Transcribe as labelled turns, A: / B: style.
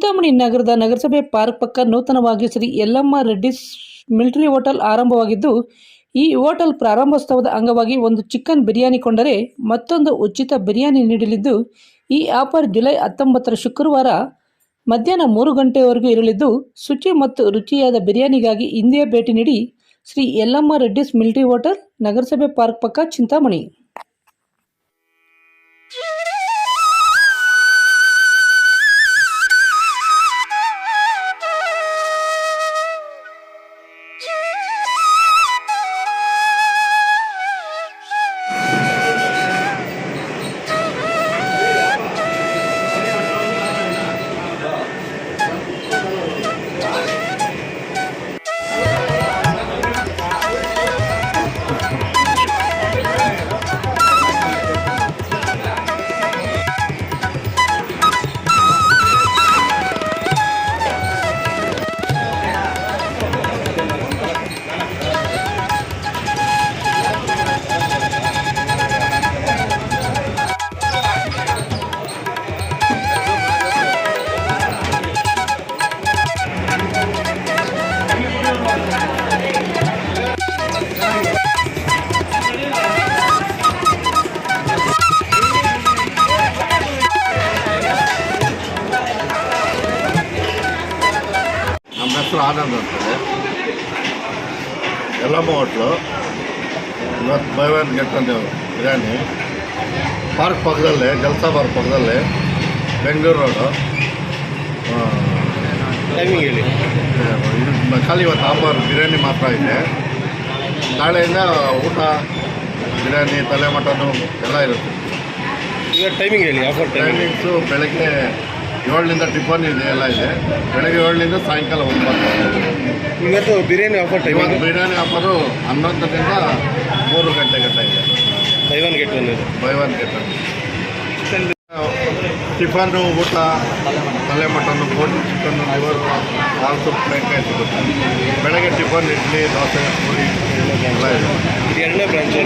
A: ಚಿಂತಾಮಣಿ ನಗರದ ನಗರಸಭೆ ಪಾರ್ಕ್ ಪಕ್ಕ ನೂತನವಾಗಿ ಶ್ರೀ ಯಲ್ಲಮ್ಮ ರೆಡ್ಡಿಸ್ ಮಿಲಿಟರಿ ಹೋಟೆಲ್ ಆರಂಭವಾಗಿದ್ದು, ಈ ಹೋಟೆಲ್ ಪ್ರಾರಂಭೋತ್ಸವದ ಅಂಗವಾಗಿ ಒಂದು ಚಿಕನ್ ಬಿರಿಯಾನಿ ಕೊಂಡರೆ ಮತ್ತೊಂದು ಉಚಿತ ಬಿರಿಯಾನಿ ನೀಡಲಿದ್ದು, ಈ ಆಫರ್ ಜುಲೈ 19 ಶುಕ್ರವಾರ ಮಧ್ಯಾಹ್ನ 3 ಗಂಟೆಯವರೆಗೂ ಇರಲಿದ್ದು, ಶುಚಿ ಮತ್ತು ರುಚಿಯಾದ ಬಿರಿಯಾನಿಗಾಗಿ ಇಂದೇ ಭೇಟಿ ನೀಡಿ. ಶ್ರೀ ಯಲ್ಲಮ್ಮ ರೆಡ್ಡಿಸ್ ಮಿಲಿಟರಿ ಹೋಟೆಲ್, ನಗರಸಭೆ ಪಾರ್ಕ್ ಪಕ್ಕ, ಚಿಂತಾಮಣಿ.
B: ನಮ್ಮ ಹೆಸರು ಆನಂದ್ ಅಂತೇಳಿ. ಯಲ್ಲಮ್ಮ ಹೋಟ್ಲು ಇವತ್ತು by one get one biryani park ಪಕ್ಕದಲ್ಲೇ, ಜಲ್ಸಾ ಪಾರ್ಕ್ ಪಕ್ಕದಲ್ಲೇ, ಬೆಂಗಳೂರು ರೋಡು.
C: ಟೈಮಿಂಗ್ ಹೇಳಿ.
B: ಇದು ಖಾಲಿ ಇವತ್ತು ಆಫರ್ ಬಿರಿಯಾನಿ ಮಾತ್ರ ಇದೆ. ನಾಳೆಯಿಂದ ಊಟ, ಬಿರಿಯಾನಿ, ತಲೆ ಮಟನು ಎಲ್ಲ ಇರುತ್ತೆ.
C: ಈಗ ಟೈಮಿಂಗ್ ಹೇಳಿ. ಆಫರ್
B: ಟೈಮಿಂಗ್ಸು ಬೆಳಗ್ಗೆ 7ರಿಂದ ಟಿಫನ್ ಇದೆ, ಎಲ್ಲ ಇದೆ. ಬೆಳಗ್ಗೆ 7ರಿಂದ ಸಾಯಂಕಾಲ 9.
C: ಇವತ್ತು ಬಿರಿಯಾನಿ ಆಫರ್ ಟೈಮ್.
B: ಇವತ್ತು ಬಿರಿಯಾನಿ ಆಫರು 11ರಿಂದ 3 ಗಂಟೆ ಇದೆ.
C: ಬೈ ಒನ್ ಗೆಟ್ ಒನ್ ಇದೆ.
B: Buy one get one. Tiffin, ಊಟ, ತಲೆ ಮಟನ್ನು, ಬೋಟಿ, ಚಿಕನ್ನು, ಲಿವರು, ಹಾಲು ಸೂಪ್, ಬೇಕಾಯಿ ಸಿಗುತ್ತೆ. ಬೆಳಗ್ಗೆ ಟಿಫನ್, ಇಡ್ಲಿ, ದೋಸೆ, ಪೂರಿ ಎಲ್ಲ ಇದೆ.
C: ಇದು 2ನೇ ಬ್ರಾಂಚ್.